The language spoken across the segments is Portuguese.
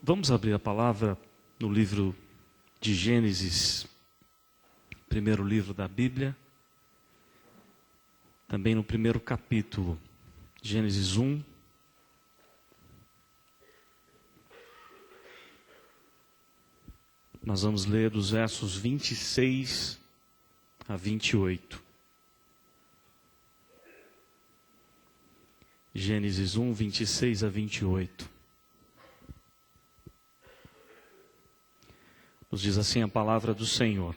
Vamos abrir a palavra no livro de Gênesis, primeiro livro da Bíblia, também no primeiro capítulo, Gênesis 1. Nós vamos ler dos versos 26 a 28. Gênesis 1, 26 a 28. Nos diz assim a palavra do Senhor.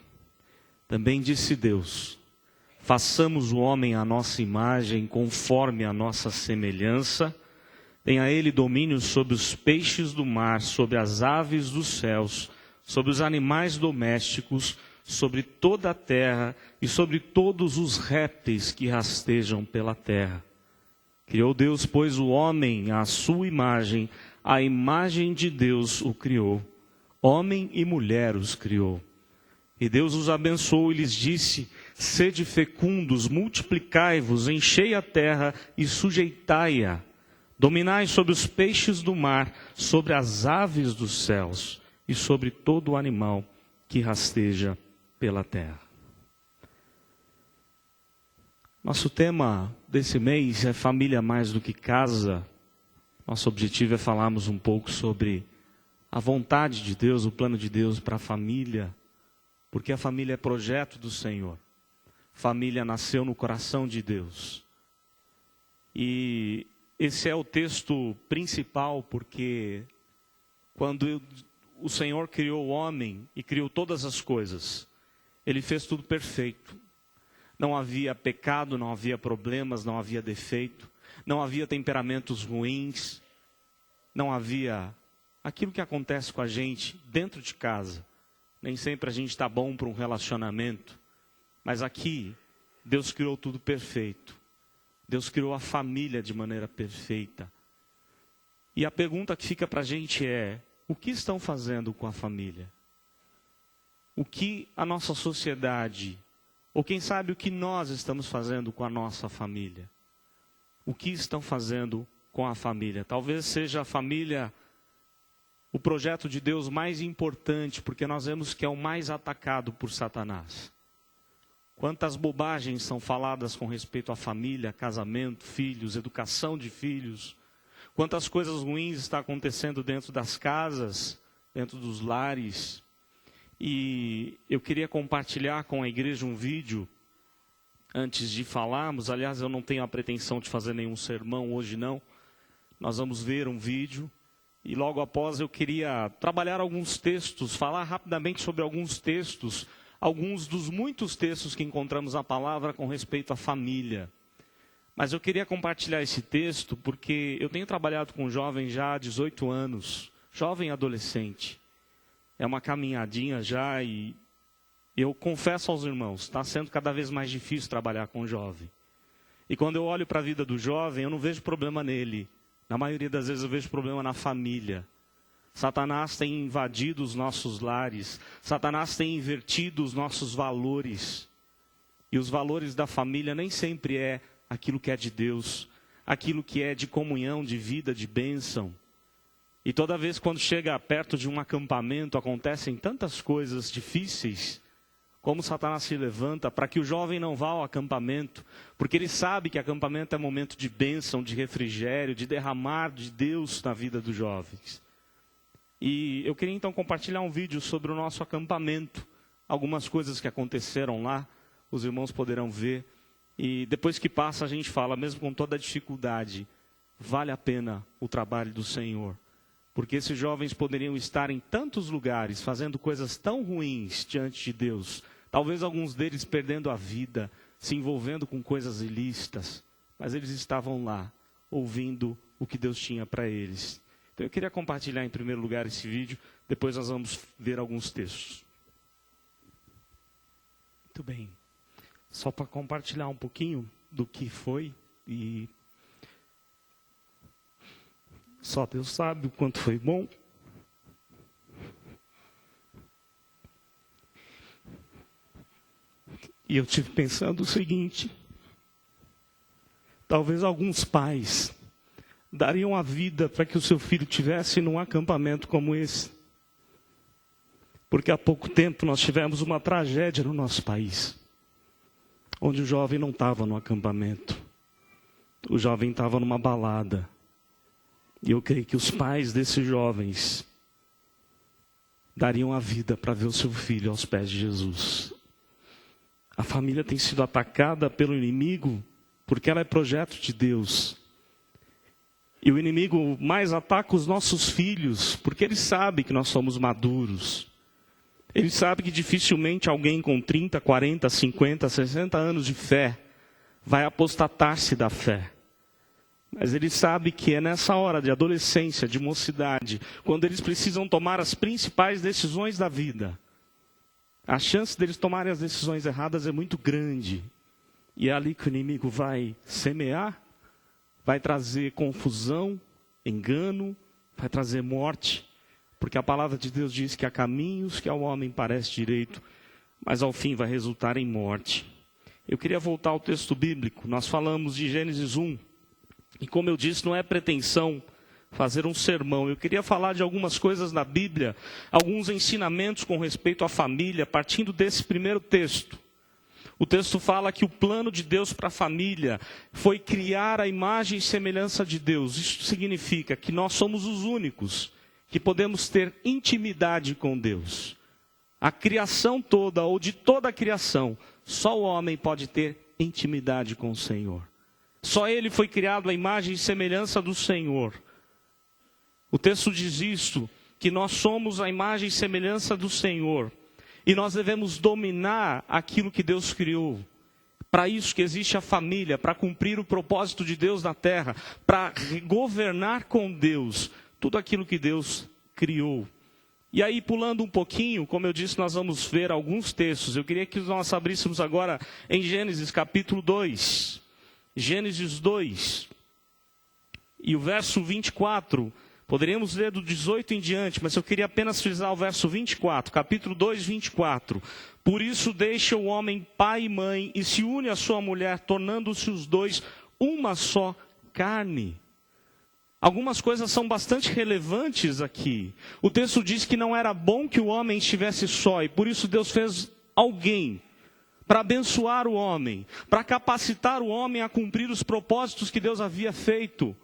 Também disse Deus: façamos o homem à nossa imagem, conforme a nossa semelhança. Tenha ele domínio sobre os peixes do mar, sobre as aves dos céus, sobre os animais domésticos, sobre toda a terra e sobre todos os répteis que rastejam pela terra. Criou Deus, pois, o homem à sua imagem, a imagem de Deus o criou. Homem e mulher os criou. E Deus os abençoou e lhes disse: sede fecundos, multiplicai-vos, enchei a terra e sujeitai-a. Dominai sobre os peixes do mar, sobre as aves dos céus e sobre todo o animal que rasteja pela terra. Nosso tema desse mês é família mais do que casa. Nosso objetivo é falarmos um pouco sobre a vontade de Deus, o plano de Deus para a família, porque a família é projeto do Senhor. Família nasceu no coração de Deus. E esse é o texto principal, porque quando o Senhor criou o homem e criou todas as coisas, Ele fez tudo perfeito. Não havia pecado, não havia problemas, não havia defeito, não havia temperamentos ruins, não havia aquilo que acontece com a gente dentro de casa. Nem sempre a gente está bom para um relacionamento, mas aqui Deus criou tudo perfeito. Deus criou a família de maneira perfeita. E a pergunta que fica para a gente é: o que estão fazendo com a família? O que a nossa sociedade, ou quem sabe o que nós estamos fazendo com a nossa família? O que estão fazendo com a família? Talvez seja a família o projeto de Deus mais importante, porque nós vemos que é o mais atacado por Satanás. Quantas bobagens são faladas com respeito à família, casamento, filhos, educação de filhos. Quantas coisas ruins estão acontecendo dentro das casas, dentro dos lares. E eu queria compartilhar com a igreja um vídeo, antes de falarmos. Aliás, eu não tenho a pretensão de fazer nenhum sermão hoje, não. Nós vamos ver um vídeo. E logo após eu queria trabalhar alguns textos, falar rapidamente sobre alguns textos, alguns dos muitos textos que encontramos na palavra com respeito à família. Mas eu queria compartilhar esse texto porque eu tenho trabalhado com jovens já há 18 anos, jovem adolescente. É uma caminhadinha já e eu confesso aos irmãos, está sendo cada vez mais difícil trabalhar com jovem. E quando eu olho para a vida do jovem, eu não vejo problema nele. Na maioria das vezes eu vejo problema na família. Satanás tem invadido os nossos lares. Satanás tem invertido os nossos valores. E os valores da família nem sempre é aquilo que é de Deus. Aquilo que é de comunhão, de vida, de bênção. E toda vez quando chega perto de um acampamento, acontecem tantas coisas difíceis. Como Satanás se levanta para que o jovem não vá ao acampamento, porque ele sabe que acampamento é momento de bênção, de refrigério, de derramar de Deus na vida dos jovens. E eu queria então compartilhar um vídeo sobre o nosso acampamento, algumas coisas que aconteceram lá, os irmãos poderão ver. E depois que passa a gente fala, mesmo com toda a dificuldade, vale a pena o trabalho do Senhor. Porque esses jovens poderiam estar em tantos lugares, fazendo coisas tão ruins diante de Deus. Talvez alguns deles perdendo a vida, se envolvendo com coisas ilícitas. Mas eles estavam lá, ouvindo o que Deus tinha para eles. Então eu queria compartilhar em primeiro lugar esse vídeo, depois nós vamos ver alguns textos. Muito bem. Só para compartilhar um pouquinho do que foi e só Deus sabe o quanto foi bom. E eu estive pensando o seguinte: talvez alguns pais dariam a vida para que o seu filho tivesse num acampamento como esse. Porque há pouco tempo nós tivemos uma tragédia no nosso país, onde o jovem não estava no acampamento, o jovem estava numa balada. E eu creio que os pais desses jovens dariam a vida para ver o seu filho aos pés de Jesus. A família tem sido atacada pelo inimigo porque ela é projeto de Deus. E o inimigo mais ataca os nossos filhos porque ele sabe que nós somos maduros. Ele sabe que dificilmente alguém com 30, 40, 50, 60 anos de fé vai apostatar-se da fé. Mas ele sabe que é nessa hora de adolescência, de mocidade, quando eles precisam tomar as principais decisões da vida, a chance deles tomarem as decisões erradas é muito grande. E é ali que o inimigo vai semear, vai trazer confusão, engano, vai trazer morte. Porque a palavra de Deus diz que há caminhos que ao homem parece direito, mas ao fim vai resultar em morte. Eu queria voltar ao texto bíblico. Nós falamos de Gênesis 1. E como eu disse, não é pretensão fazer um sermão. Eu queria falar de algumas coisas da Bíblia, alguns ensinamentos com respeito à família, partindo desse primeiro texto. O texto fala que o plano de Deus para a família foi criar a imagem e semelhança de Deus. Isso significa que nós somos os únicos que podemos ter intimidade com Deus. A criação toda, ou de toda a criação, só o homem pode ter intimidade com o Senhor. Só ele foi criado à imagem e semelhança do Senhor. O texto diz isto, que nós somos a imagem e semelhança do Senhor. E nós devemos dominar aquilo que Deus criou. Para isso que existe a família, para cumprir o propósito de Deus na terra, para governar com Deus tudo aquilo que Deus criou. E aí, pulando um pouquinho, como eu disse, nós vamos ver alguns textos. Eu queria que nós abríssemos agora em Gênesis capítulo 2. Gênesis 2. E o verso 24. Poderíamos ler do 18 em diante, mas eu queria apenas frisar o verso 24. Capítulo 2, 24. Por isso deixa o homem pai e mãe e se une à sua mulher, tornando-se os dois uma só carne. Algumas coisas são bastante relevantes aqui. O texto diz que não era bom que o homem estivesse só, e por isso Deus fez alguém para abençoar o homem, para capacitar o homem a cumprir os propósitos que Deus havia feito.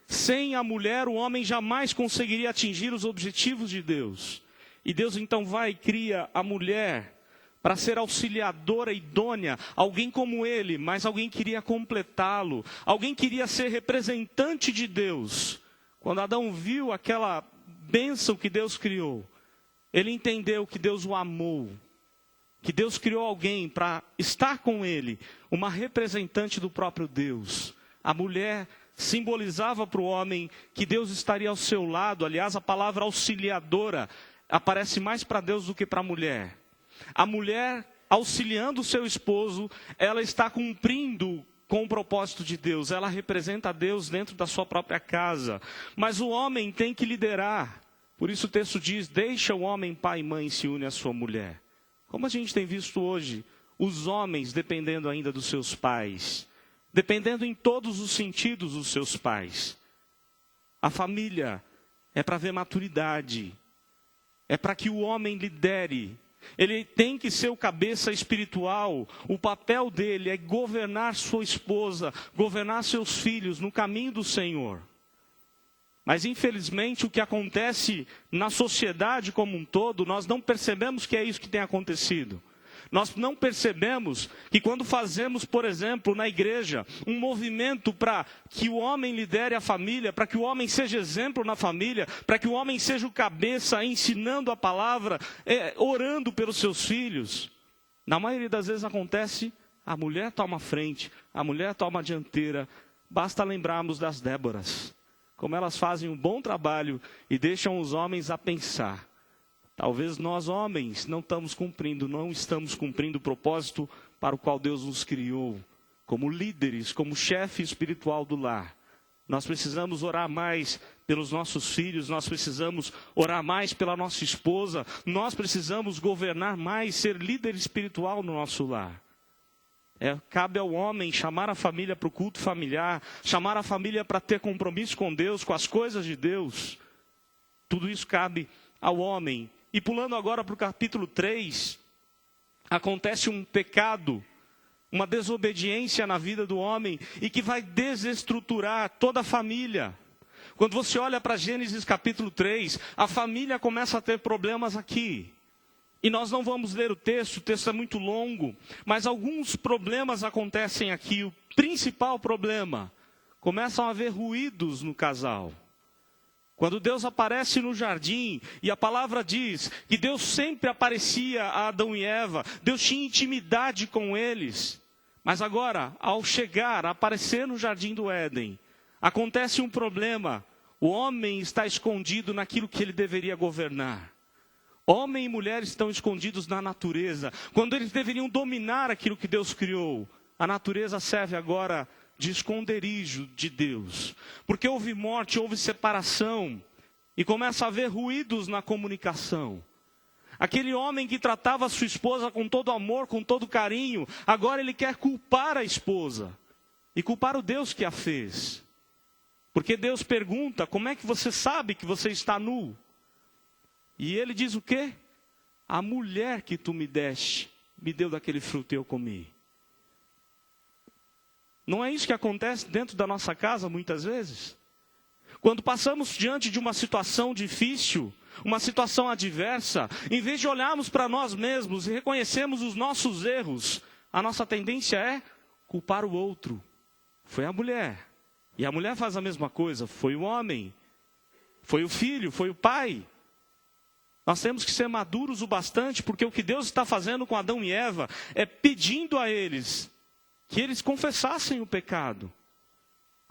Sem a mulher, o homem jamais conseguiria atingir os objetivos de Deus. E Deus então vai e cria a mulher para ser auxiliadora idônea, alguém como ele, mas alguém queria completá-lo, alguém queria ser representante de Deus. Quando Adão viu aquela bênção que Deus criou, ele entendeu que Deus o amou, que Deus criou alguém para estar com ele, uma representante do próprio Deus. A mulher simbolizava para o homem que Deus estaria ao seu lado. Aliás, a palavra auxiliadora aparece mais para Deus do que para a mulher. A mulher, auxiliando o seu esposo, ela está cumprindo com o propósito de Deus. Ela representa a Deus dentro da sua própria casa. Mas o homem tem que liderar. Por isso o texto diz, deixa o homem pai e mãe e se une à sua mulher. Como a gente tem visto hoje, os homens dependendo ainda dos seus pais, dependendo em todos os sentidos dos seus pais. A família é para ver maturidade, é para que o homem lidere. Ele tem que ser o cabeça espiritual. O papel dele é governar sua esposa, governar seus filhos no caminho do Senhor. Mas infelizmente o que acontece na sociedade como um todo, nós não percebemos que é isso que tem acontecido. Nós não percebemos que quando fazemos, por exemplo, na igreja, um movimento para que o homem lidere a família, para que o homem seja exemplo na família, para que o homem seja o cabeça ensinando a palavra, orando pelos seus filhos. Na maioria das vezes acontece, a mulher toma a frente, a mulher toma a dianteira. Basta lembrarmos das Déboras, como elas fazem um bom trabalho e deixam os homens a pensar. Talvez nós homens não estamos cumprindo o propósito para o qual Deus nos criou, como líderes, como chefe espiritual do lar. Nós precisamos orar mais pelos nossos filhos, nós precisamos orar mais pela nossa esposa, nós precisamos governar mais, ser líder espiritual no nosso lar. Cabe ao homem chamar a família para o culto familiar, chamar a família para ter compromisso com Deus, com as coisas de Deus. Tudo isso cabe ao homem. E pulando agora para o capítulo 3, acontece um pecado, uma desobediência na vida do homem e que vai desestruturar toda a família. Quando você olha para Gênesis capítulo 3, a família começa a ter problemas aqui. E nós não vamos ler o texto é muito longo, mas alguns problemas acontecem aqui. O principal problema, começam a haver ruídos no casal. Quando Deus aparece no jardim, e a palavra diz que Deus sempre aparecia a Adão e Eva, Deus tinha intimidade com eles. Mas agora, ao chegar, a aparecer no jardim do Éden, acontece um problema. O homem está escondido naquilo que ele deveria governar. Homem e mulher estão escondidos na natureza, quando eles deveriam dominar aquilo que Deus criou. A natureza serve agora de esconderijo de Deus, porque houve morte, houve separação, e começa a haver ruídos na comunicação. Aquele homem que tratava a sua esposa com todo amor, com todo carinho, agora ele quer culpar a esposa, e culpar o Deus que a fez. Porque Deus pergunta, como é que você sabe que você está nu? E ele diz o quê? A mulher que tu me deste, me deu daquele fruto e eu comi. Não é isso que acontece dentro da nossa casa muitas vezes? Quando passamos diante de uma situação difícil, uma situação adversa, em vez de olharmos para nós mesmos e reconhecermos os nossos erros, a nossa tendência é culpar o outro. Foi a mulher. E a mulher faz a mesma coisa. Foi o homem. Foi o filho. Foi o pai. Nós temos que ser maduros o bastante, porque o que Deus está fazendo com Adão e Eva é pedindo a eles que eles confessassem o pecado.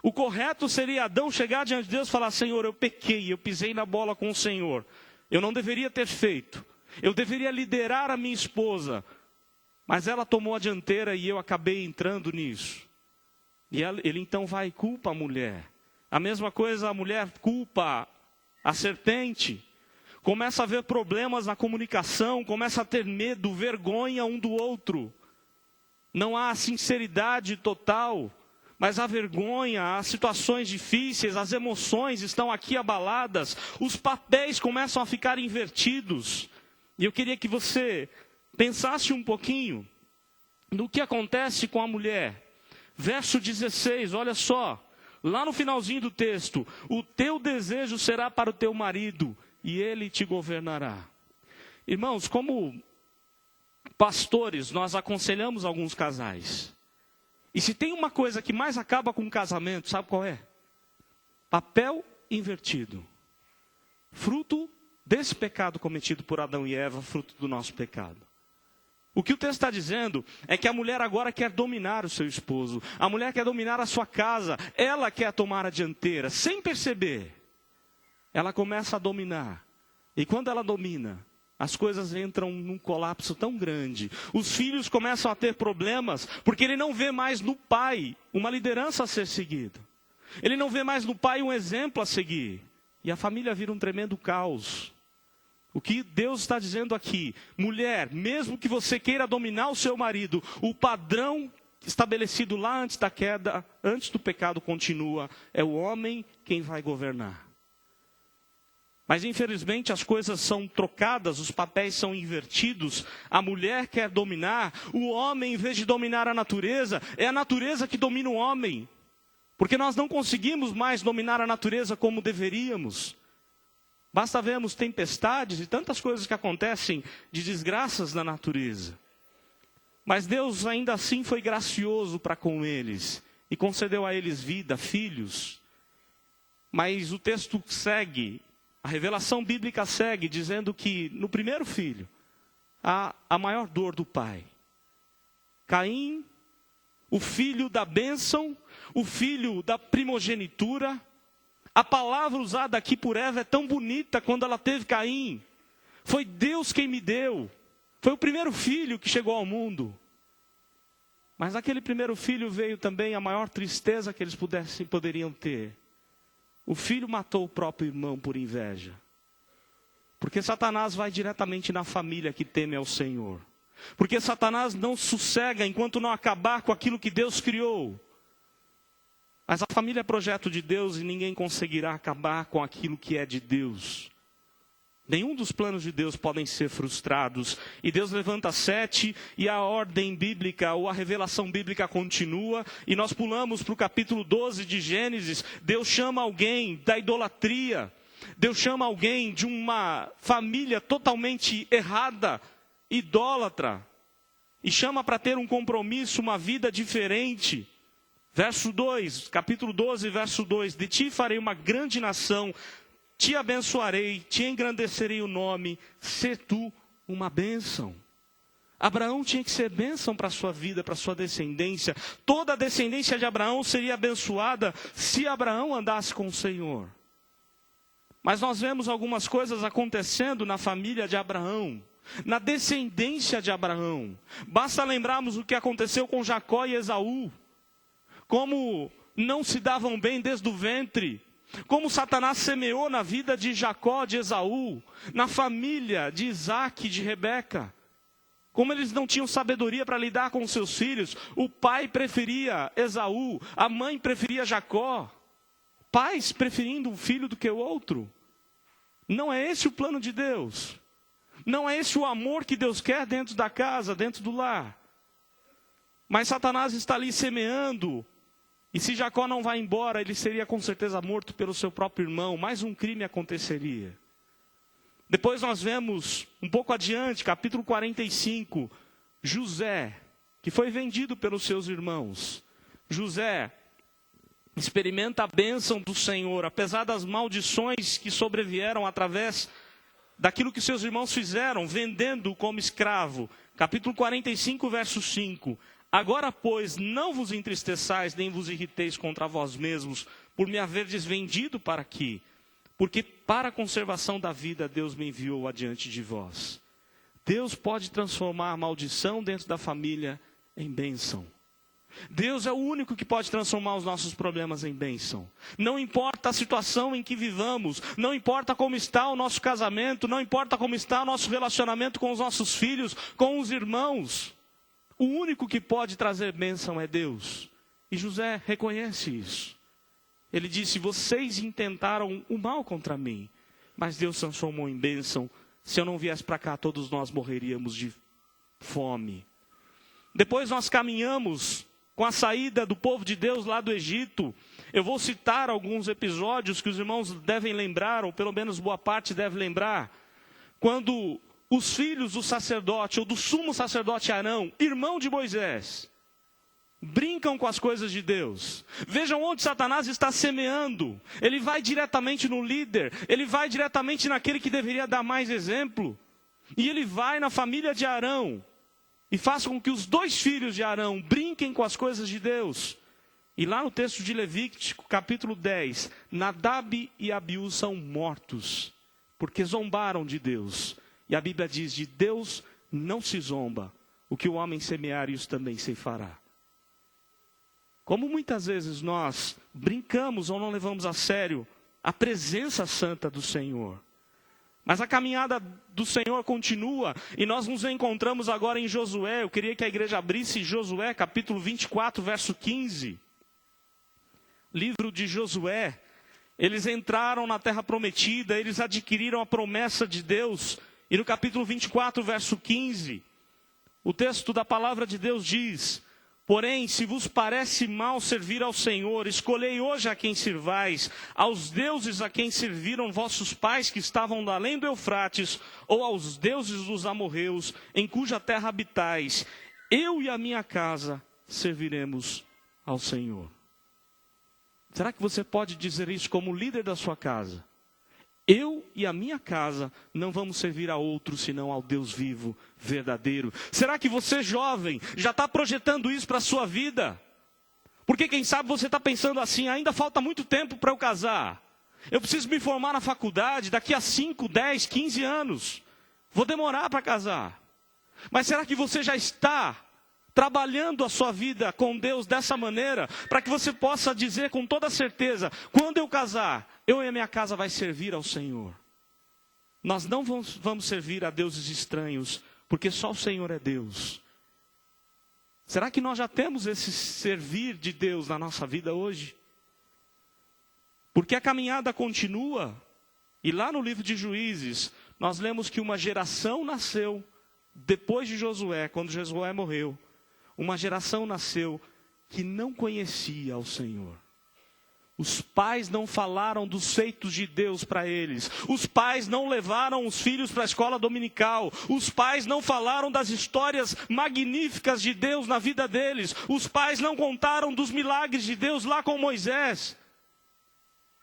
O correto seria Adão chegar diante de Deus e falar: Senhor, eu pequei, eu pisei na bola com o Senhor. Eu não deveria ter feito. Eu deveria liderar a minha esposa. Mas ela tomou a dianteira e eu acabei entrando nisso. E ele então vai e culpa a mulher. A mesma coisa, a mulher culpa a serpente. Começa a haver problemas na comunicação, começa a ter medo, vergonha um do outro. Não há sinceridade total, mas há vergonha, há situações difíceis, as emoções estão aqui abaladas, os papéis começam a ficar invertidos. E eu queria que você pensasse um pouquinho no que acontece com a mulher. Verso 16, olha só, lá no finalzinho do texto: o teu desejo será para o teu marido, e ele te governará. Irmãos, como pastores, nós aconselhamos alguns casais. E se tem uma coisa que mais acaba com o casamento, sabe qual é? Papel invertido. Fruto desse pecado cometido por Adão e Eva, fruto do nosso pecado. O que o texto está dizendo é que a mulher agora quer dominar o seu esposo. A mulher quer dominar a sua casa. Ela quer tomar a dianteira, sem perceber. Ela começa a dominar. E quando ela domina, as coisas entram num colapso tão grande. Os filhos começam a ter problemas, porque ele não vê mais no pai uma liderança a ser seguida. Ele não vê mais no pai um exemplo a seguir. E a família vira um tremendo caos. O que Deus está dizendo aqui: mulher, mesmo que você queira dominar o seu marido, o padrão estabelecido lá antes da queda, antes do pecado continua. É o homem quem vai governar. Mas infelizmente as coisas são trocadas, os papéis são invertidos. A mulher quer dominar, o homem, em vez de dominar a natureza, é a natureza que domina o homem. Porque nós não conseguimos mais dominar a natureza como deveríamos. Basta vermos tempestades e tantas coisas que acontecem de desgraças na natureza. Mas Deus ainda assim foi gracioso para com eles e concedeu a eles vida, filhos. Mas o texto segue. A revelação bíblica segue dizendo que no primeiro filho há a maior dor do pai. Caim, o filho da bênção, o filho da primogenitura. A palavra usada aqui por Eva é tão bonita quando ela teve Caim. Foi Deus quem me deu. Foi o primeiro filho que chegou ao mundo. Mas naquele primeiro filho veio também a maior tristeza que eles poderiam ter. O filho matou o próprio irmão por inveja. Porque Satanás vai diretamente na família que teme ao Senhor. Porque Satanás não sossega enquanto não acabar com aquilo que Deus criou. Mas a família é projeto de Deus e ninguém conseguirá acabar com aquilo que é de Deus. Nenhum dos planos de Deus podem ser frustrados. E Deus levanta 7 e a ordem bíblica ou a revelação bíblica continua. E nós pulamos para o capítulo 12 de Gênesis. Deus chama alguém da idolatria. Deus chama alguém de uma família totalmente errada, idólatra. E chama para ter um compromisso, uma vida diferente. Verso 2, capítulo 12, verso 2. De ti farei uma grande nação. Te abençoarei, te engrandecerei o nome, sê tu uma bênção. Abraão tinha que ser bênção para a sua vida, para a sua descendência. Toda a descendência de Abraão seria abençoada se Abraão andasse com o Senhor. Mas nós vemos algumas coisas acontecendo na família de Abraão, na descendência de Abraão. Basta lembrarmos o que aconteceu com Jacó e Esaú. Como não se davam bem desde o ventre. Como Satanás semeou na vida de Jacó, de Esaú, na família de Isaac e de Rebeca. Como eles não tinham sabedoria para lidar com seus filhos. O pai preferia Esaú, a mãe preferia Jacó. Pais preferindo um filho do que o outro. Não é esse o plano de Deus. Não é esse o amor que Deus quer dentro da casa, dentro do lar. Mas Satanás está ali semeando. E se Jacó não vai embora, ele seria com certeza morto pelo seu próprio irmão. Mais um crime aconteceria. Depois nós vemos, um pouco adiante, capítulo 45, José, que foi vendido pelos seus irmãos. José experimenta a bênção do Senhor, apesar das maldições que sobrevieram através daquilo que seus irmãos fizeram, vendendo-o como escravo. Capítulo 45, verso 5. Agora, pois, não vos entristeçais, nem vos irriteis contra vós mesmos, por me haverdes vendido para aqui, porque para a conservação da vida Deus me enviou adiante de vós. Deus pode transformar a maldição dentro da família em bênção. Deus é o único que pode transformar os nossos problemas em bênção. Não importa a situação em que vivamos, não importa como está o nosso casamento, não importa como está o nosso relacionamento com os nossos filhos, com os irmãos. O único que pode trazer bênção é Deus. E José reconhece isso. Ele disse, vocês intentaram o mal contra mim, mas Deus transformou em bênção. Se eu não viesse para cá, todos nós morreríamos de fome. Depois nós caminhamos com a saída do povo de Deus lá do Egito. Eu vou citar alguns episódios que os irmãos devem lembrar, ou pelo menos boa parte deve lembrar. Quando os filhos do sacerdote, ou do sumo sacerdote Arão, irmão de Moisés, brincam com as coisas de Deus. Vejam onde Satanás está semeando. Ele vai diretamente no líder, ele vai diretamente naquele que deveria dar mais exemplo. E ele vai na família de Arão, e faz com que os 2 filhos de Arão brinquem com as coisas de Deus. E lá no texto de Levítico, capítulo 10, Nadab e Abiú são mortos, porque zombaram de Deus. E a Bíblia diz, de Deus não se zomba, o que o homem semear, isso também se fará. Como muitas vezes nós brincamos ou não levamos a sério a presença santa do Senhor. Mas a caminhada do Senhor continua, e nós nos encontramos agora em Josué. Eu queria que a igreja abrisse Josué, capítulo 24, verso 15. Livro de Josué. Eles entraram na terra prometida, eles adquiriram a promessa de Deus. E no capítulo 24, verso 15, o texto da palavra de Deus diz, porém, se vos parece mal servir ao Senhor, escolhei hoje a quem sirvais, aos deuses a quem serviram vossos pais que estavam além do Eufrates, ou aos deuses dos amorreus, em cuja terra habitais, eu e a minha casa serviremos ao Senhor. Será que você pode dizer isso como líder da sua casa? Eu e a minha casa não vamos servir a outro senão ao Deus vivo, verdadeiro. Será que você, jovem, já está projetando isso para a sua vida? Porque quem sabe você está pensando assim, ainda falta muito tempo para eu casar. Eu preciso me formar na faculdade daqui a 5, 10, 15 anos. Vou demorar para casar. Mas será que você já está trabalhando a sua vida com Deus dessa maneira, para que você possa dizer com toda certeza, quando eu casar, eu e a minha casa vai servir ao Senhor. Nós não vamos servir a deuses estranhos, porque só o Senhor é Deus. Será que nós já temos esse servir de Deus na nossa vida hoje? Porque a caminhada continua, e lá no livro de Juízes, nós lemos que uma geração nasceu, depois de Josué, quando Josué morreu, uma geração nasceu que não conhecia o Senhor. Os pais não falaram dos feitos de Deus para eles. Os pais não levaram os filhos para a escola dominical. Os pais não falaram das histórias magníficas de Deus na vida deles. Os pais não contaram dos milagres de Deus lá com Moisés.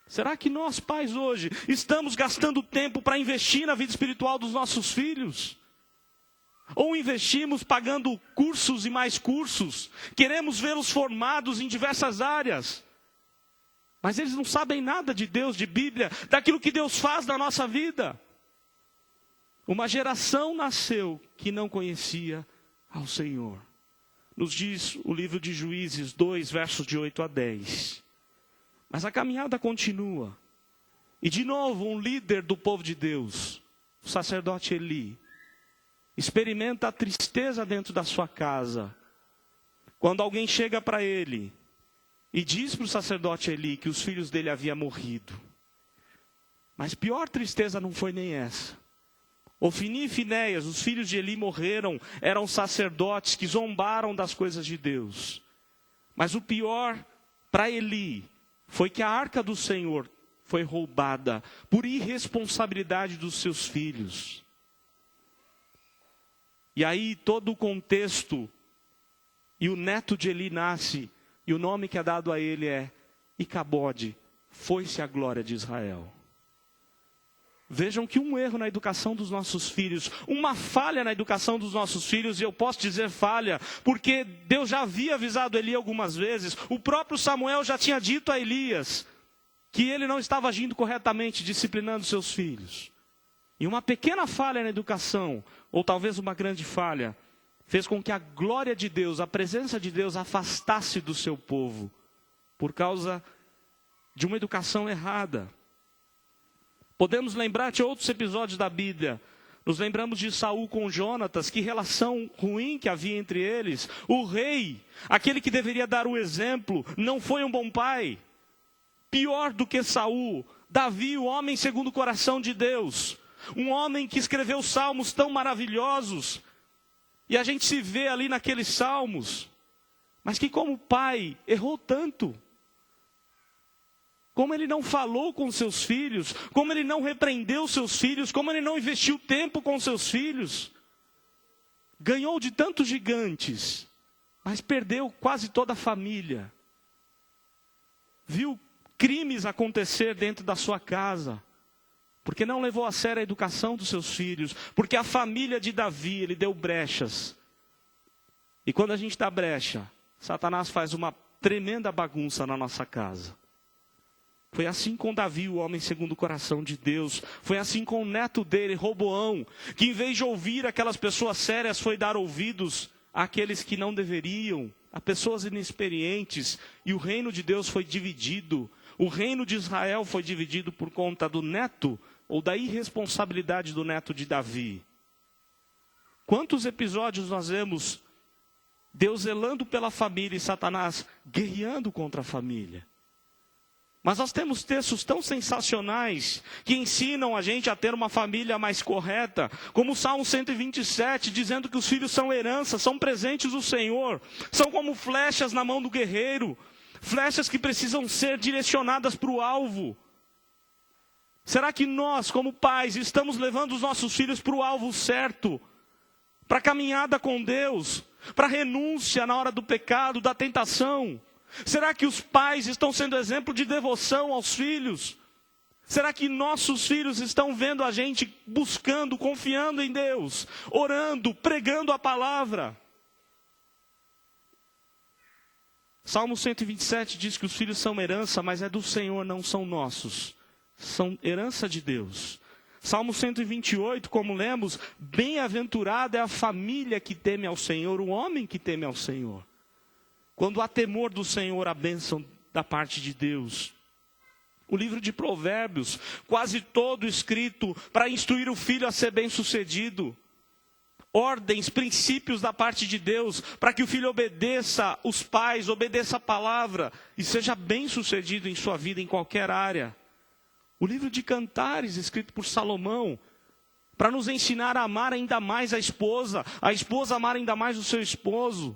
Será que nós, pais, hoje, estamos gastando tempo para investir na vida espiritual dos nossos filhos? Ou investimos pagando cursos e mais cursos? Queremos vê-los formados em diversas áreas. Mas eles não sabem nada de Deus, de Bíblia, daquilo que Deus faz na nossa vida. Uma geração nasceu que não conhecia ao Senhor. Nos diz o livro de Juízes 2, versos de 8 a 10. Mas a caminhada continua. E de novo, um líder do povo de Deus, o sacerdote Eli, experimenta a tristeza dentro da sua casa. Quando alguém chega para ele e diz para o sacerdote Eli que os filhos dele haviam morrido. Mas pior tristeza não foi nem essa. Ofni e Finéias, os filhos de Eli morreram, eram sacerdotes que zombaram das coisas de Deus. Mas o pior para Eli foi que a arca do Senhor foi roubada por irresponsabilidade dos seus filhos. E aí todo o contexto, e o neto de Eli nasce, e o nome que é dado a ele é Icabode, foi-se a glória de Israel. Vejam que um erro na educação dos nossos filhos, uma falha na educação dos nossos filhos, e eu posso dizer falha, porque Deus já havia avisado Eli algumas vezes, o próprio Samuel já tinha dito a Elias, que ele não estava agindo corretamente, disciplinando seus filhos. E uma pequena falha na educação, ou talvez uma grande falha, fez com que a glória de Deus, a presença de Deus afastasse do seu povo, por causa de uma educação errada. Podemos lembrar de outros episódios da Bíblia. Nos lembramos de Saul com Jonatas, que relação ruim que havia entre eles. O rei, aquele que deveria dar o exemplo, não foi um bom pai. Pior do que Saul, Davi, o homem segundo o coração de Deus. Um homem que escreveu salmos tão maravilhosos. E a gente se vê ali naqueles salmos, mas que como pai errou tanto. Como ele não falou com seus filhos, como ele não repreendeu seus filhos, como ele não investiu tempo com seus filhos. Ganhou de tantos gigantes, mas perdeu quase toda a família. Viu crimes acontecer dentro da sua casa. Porque não levou a sério a educação dos seus filhos. Porque a família de Davi, ele deu brechas. E quando a gente dá brecha, Satanás faz uma tremenda bagunça na nossa casa. Foi assim com Davi, o homem segundo o coração de Deus. Foi assim com o neto dele, Roboão, que em vez de ouvir aquelas pessoas sérias, foi dar ouvidos àqueles que não deveriam, a pessoas inexperientes. E o reino de Deus foi dividido. O reino de Israel foi dividido por conta do neto, ou da irresponsabilidade do neto de Davi. Quantos episódios nós vemos Deus zelando pela família e Satanás guerreando contra a família? Mas nós temos textos tão sensacionais que ensinam a gente a ter uma família mais correta, como o Salmo 127, dizendo que os filhos são herança, são presentes do Senhor, são como flechas na mão do guerreiro, flechas que precisam ser direcionadas para o alvo. Será que nós, como pais, estamos levando os nossos filhos para o alvo certo? Para a caminhada com Deus? Para a renúncia na hora do pecado, da tentação? Será que os pais estão sendo exemplo de devoção aos filhos? Será que nossos filhos estão vendo a gente buscando, confiando em Deus, orando, pregando a palavra? Salmo 127 diz que os filhos são herança, mas é do Senhor, não são nossos. São herança de Deus. Salmo 128, como lemos, bem-aventurada é a família que teme ao Senhor, o homem que teme ao Senhor. Quando há temor do Senhor, a bênção da parte de Deus. O livro de Provérbios, quase todo escrito para instruir o filho a ser bem-sucedido. ordens, princípios da parte de Deus, para que o filho obedeça os pais, obedeça a palavra e seja bem-sucedido em sua vida em qualquer área. O livro de Cantares, escrito por Salomão, para nos ensinar a amar ainda mais a esposa amar ainda mais o seu esposo.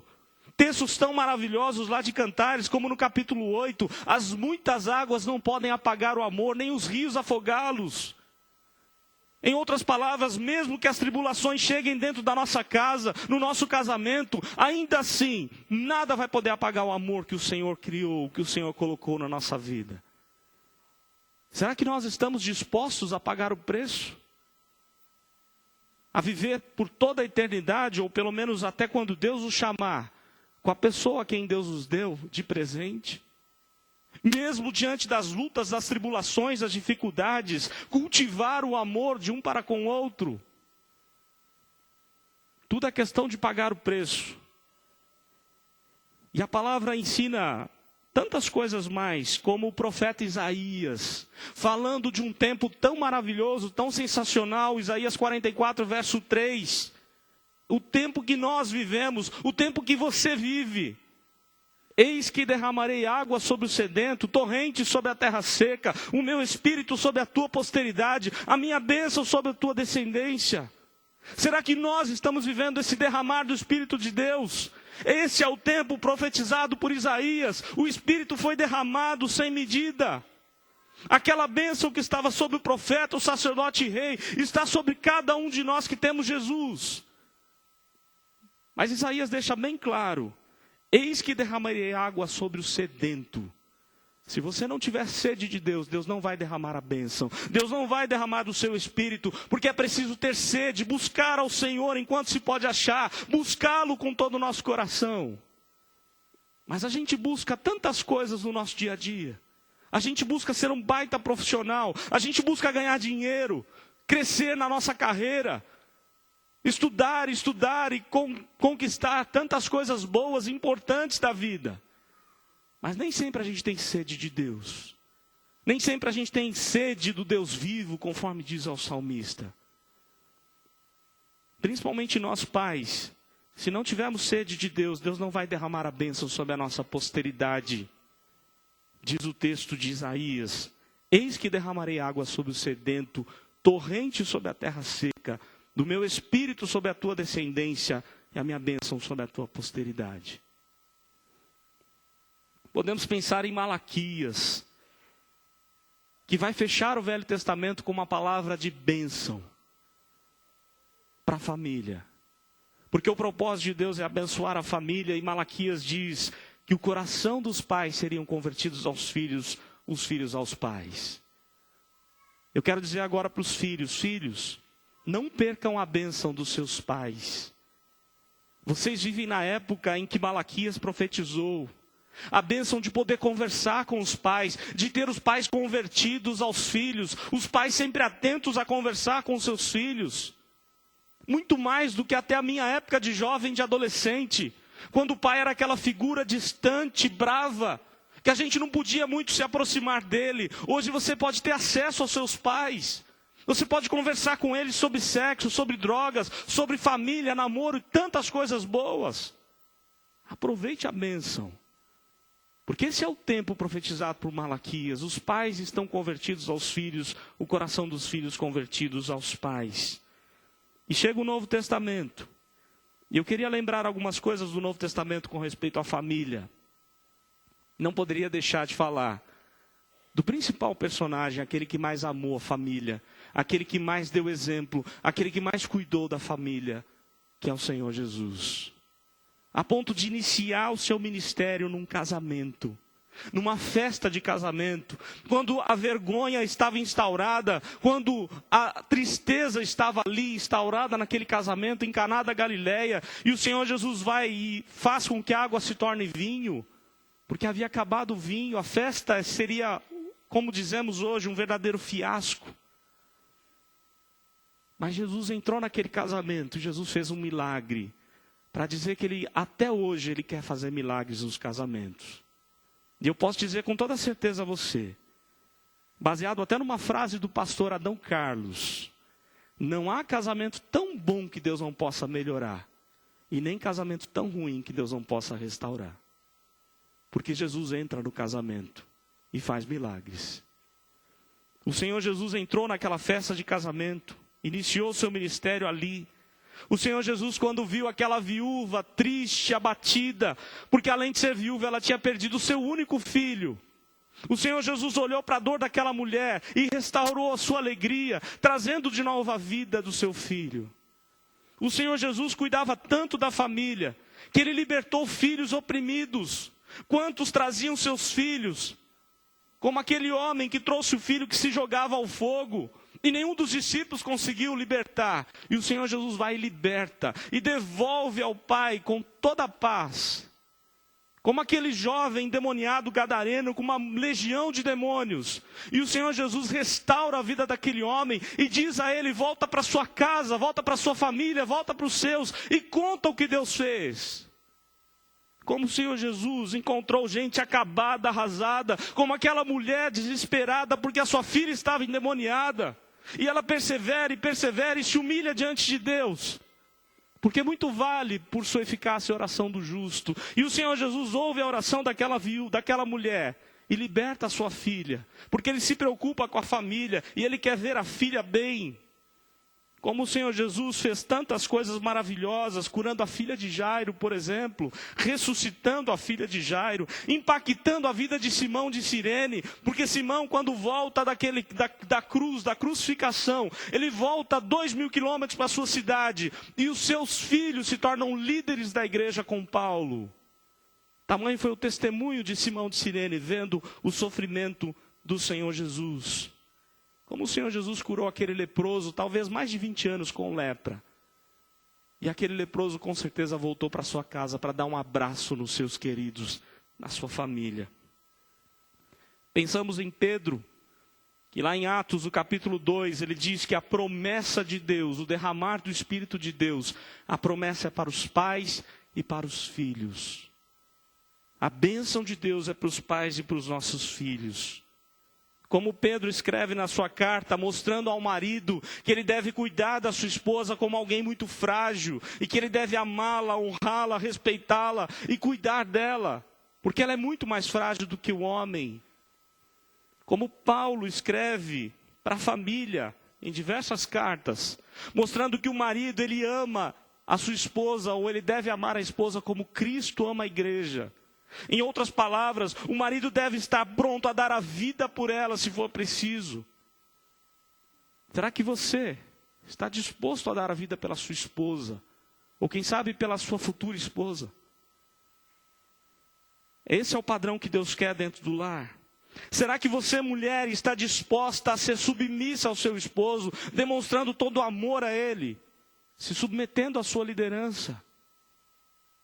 Textos tão maravilhosos lá de Cantares, como no capítulo 8, as muitas águas não podem apagar o amor, nem os rios afogá-los. Em outras palavras, mesmo que as tribulações cheguem dentro da nossa casa, no nosso casamento, ainda assim, nada vai poder apagar o amor que o Senhor criou, que o Senhor colocou na nossa vida. Será que nós estamos dispostos a pagar o preço? A viver por toda a eternidade, ou pelo menos até quando Deus os chamar, com a pessoa a quem Deus nos deu de presente? Mesmo diante das lutas, das tribulações, das dificuldades, cultivar o amor de um para com o outro. Tudo é questão de pagar o preço. E a palavra ensina tantas coisas mais, como o profeta Isaías, falando de um tempo tão maravilhoso, tão sensacional, Isaías 44, verso 3. O tempo que nós vivemos, o tempo que você vive. Eis que derramarei água sobre o sedento, torrente sobre a terra seca, o meu espírito sobre a tua posteridade, a minha bênção sobre a tua descendência. Será que nós estamos vivendo esse derramar do Espírito de Deus? Esse é o tempo profetizado por Isaías. O Espírito foi derramado sem medida. Aquela bênção que estava sobre o profeta, o sacerdote e rei, está sobre cada um de nós que temos Jesus. Mas Isaías deixa bem claro: eis que derramarei água sobre o sedento. Se você não tiver sede de Deus, Deus não vai derramar a bênção. Deus não vai derramar do seu espírito, porque é preciso ter sede, buscar ao Senhor enquanto se pode achar, buscá-lo com todo o nosso coração. Mas a gente busca tantas coisas no nosso dia a dia. A gente busca ser um baita profissional, a gente busca ganhar dinheiro, crescer na nossa carreira, estudar e conquistar tantas coisas boas e importantes da vida. Mas nem sempre a gente tem sede de Deus. Nem sempre a gente tem sede do Deus vivo, conforme diz ao salmista. Principalmente nós pais, se não tivermos sede de Deus, Deus não vai derramar a bênção sobre a nossa posteridade. Diz o texto de Isaías: eis que derramarei água sobre o sedento, torrente sobre a terra seca, do meu espírito sobre a tua descendência e a minha bênção sobre a tua posteridade. Podemos pensar em Malaquias, que vai fechar o Velho Testamento com uma palavra de bênção para a família. Porque o propósito de Deus é abençoar a família, e Malaquias diz que o coração dos pais seriam convertidos aos filhos, os filhos aos pais. Eu quero dizer agora para os filhos: filhos, não percam a bênção dos seus pais. Vocês vivem na época em que Malaquias profetizou. A bênção de poder conversar com os pais, de ter os pais convertidos aos filhos, os pais sempre atentos a conversar com seus filhos. Muito mais do que até a minha época de jovem, de adolescente, quando o pai era aquela figura distante, brava, que a gente não podia muito se aproximar dele. Hoje você pode ter acesso aos seus pais. Você pode conversar com eles sobre sexo, sobre drogas, sobre família, namoro e tantas coisas boas. Aproveite a bênção. Porque esse é o tempo profetizado por Malaquias. Os pais estão convertidos aos filhos, o coração dos filhos convertidos aos pais. E chega o Novo Testamento. E eu queria lembrar algumas coisas do Novo Testamento com respeito à família. Não poderia deixar de falar do principal personagem, aquele que mais amou a família, aquele que mais deu exemplo, aquele que mais cuidou da família, que é o Senhor Jesus. A ponto de iniciar o seu ministério num casamento, numa festa de casamento, quando a vergonha estava instaurada, quando a tristeza estava ali instaurada naquele casamento em Caná da Galileia, e o Senhor Jesus vai e faz com que a água se torne vinho, porque havia acabado o vinho. A festa seria, como dizemos hoje, um verdadeiro fiasco. Mas Jesus entrou naquele casamento, Jesus fez um milagre, para dizer que ele, até hoje, ele quer fazer milagres nos casamentos. E eu posso dizer com toda certeza a você, baseado até numa frase do pastor Adão Carlos, Não há casamento tão bom que Deus não possa melhorar. E nem casamento tão ruim que Deus não possa restaurar. Porque Jesus entra no casamento e faz milagres. O Senhor Jesus entrou naquela festa de casamento, iniciou seu ministério ali. O Senhor Jesus, quando viu aquela viúva triste, abatida, porque além de ser viúva, ela tinha perdido o seu único filho. O Senhor Jesus olhou para a dor daquela mulher e restaurou a sua alegria, trazendo de novo a vida do seu filho. O Senhor Jesus cuidava tanto da família, que Ele libertou filhos oprimidos. Quantos traziam seus filhos? Como aquele homem que trouxe o filho que se jogava ao fogo. E nenhum dos discípulos conseguiu libertar. E o Senhor Jesus vai e liberta. E devolve ao Pai com toda a paz. Como aquele jovem endemoniado gadareno com uma legião de demônios. E o Senhor Jesus restaura a vida daquele homem e diz a ele: volta para sua casa, volta para sua família, volta para os seus e conta o que Deus fez. Como o Senhor Jesus encontrou gente acabada, arrasada, como aquela mulher desesperada porque a sua filha estava endemoniada. E ela persevera e se humilha diante de Deus. Porque muito vale por sua eficácia a oração do justo. E o Senhor Jesus ouve a oração daquela viúva, daquela mulher, e liberta a sua filha. Porque Ele se preocupa com a família, e Ele quer ver a filha bem. Como o Senhor Jesus fez tantas coisas maravilhosas, curando a filha de Jairo, por exemplo, ressuscitando a filha de Jairo, impactando a vida de Simão de Cirene, porque Simão, quando volta da crucificação, ele volta 2.000 quilômetros para a sua cidade, e os seus filhos se tornam líderes da igreja com Paulo. Tamanho foi o testemunho de Simão de Cirene, vendo o sofrimento do Senhor Jesus. Como o Senhor Jesus curou aquele leproso, talvez mais de 20 anos com lepra. E aquele leproso com certeza voltou para sua casa para dar um abraço nos seus queridos, na sua família. Pensamos em Pedro, que lá em Atos, o capítulo 2, ele diz que a promessa de Deus, o derramar do Espírito de Deus, a promessa é para os pais e para os filhos. A bênção de Deus é para os pais e para os nossos filhos. Como Pedro escreve na sua carta, mostrando ao marido que ele deve cuidar da sua esposa como alguém muito frágil, e que ele deve amá-la, honrá-la, respeitá-la e cuidar dela, porque ela é muito mais frágil do que o homem. Como Paulo escreve para a família, em diversas cartas, mostrando que o marido, ele ama a sua esposa, ou ele deve amar a esposa como Cristo ama a igreja. Em outras palavras, o marido deve estar pronto a dar a vida por ela, se for preciso. Será que você está disposto a dar a vida pela sua esposa? Ou quem sabe pela sua futura esposa? Esse é o padrão que Deus quer dentro do lar. Será que você, mulher, está disposta a ser submissa ao seu esposo, demonstrando todo o amor a ele, se submetendo à sua liderança?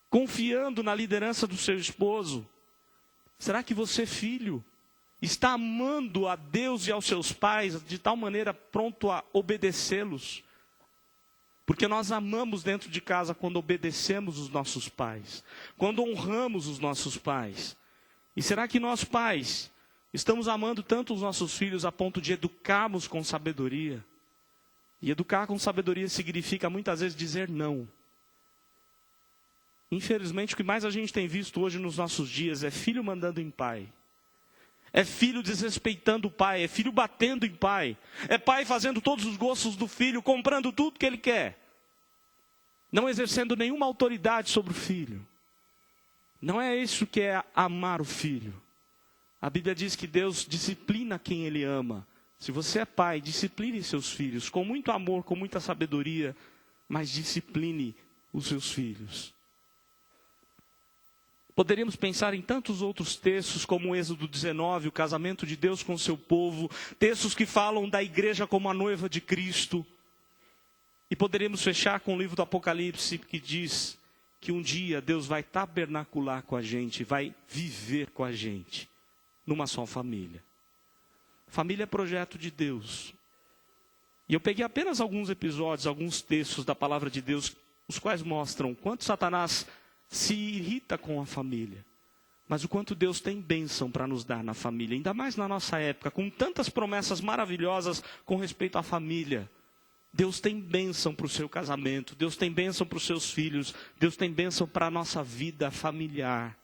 Confiando na liderança do seu esposo? Será que você, filho, está amando a Deus e aos seus pais de tal maneira pronto a obedecê-los? Porque nós amamos dentro de casa quando obedecemos os nossos pais, quando honramos os nossos pais. E será que nós, pais, estamos amando tanto os nossos filhos a ponto de educarmos com sabedoria? E educar com sabedoria significa muitas vezes dizer não. Infelizmente, o que mais a gente tem visto hoje nos nossos dias é filho mandando em pai. É filho desrespeitando o pai, é filho batendo em pai. É pai fazendo todos os gostos do filho, comprando tudo que ele quer. Não exercendo nenhuma autoridade sobre o filho. Não é isso que é amar o filho. A Bíblia diz que Deus disciplina quem Ele ama. Se você é pai, discipline seus filhos, com muito amor, com muita sabedoria, mas discipline os seus filhos. Poderíamos pensar em tantos outros textos, como o Êxodo 19, o casamento de Deus com o seu povo, textos que falam da igreja como a noiva de Cristo. E poderíamos fechar com o livro do Apocalipse, que diz que um dia Deus vai tabernacular com a gente, vai viver com a gente, numa só família. Família é projeto de Deus. E eu peguei apenas alguns episódios, alguns textos da palavra de Deus, os quais mostram quanto Satanás se irrita com a família, mas o quanto Deus tem bênção para nos dar na família, ainda mais na nossa época, com tantas promessas maravilhosas com respeito à família. Deus tem bênção para o seu casamento, Deus tem bênção para os seus filhos, Deus tem bênção para a nossa vida familiar.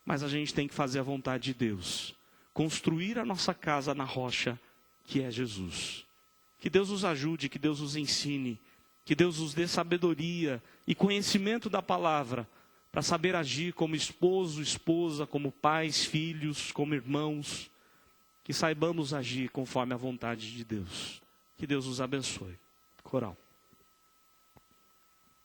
Mas a gente tem que fazer a vontade de Deus. Construir a nossa casa na rocha, que é Jesus. Que Deus nos ajude, que Deus nos ensine, que Deus nos dê sabedoria e conhecimento da palavra, para saber agir como esposo, esposa, como pais, filhos, como irmãos. Que saibamos agir conforme a vontade de Deus. Que Deus nos abençoe. Coral.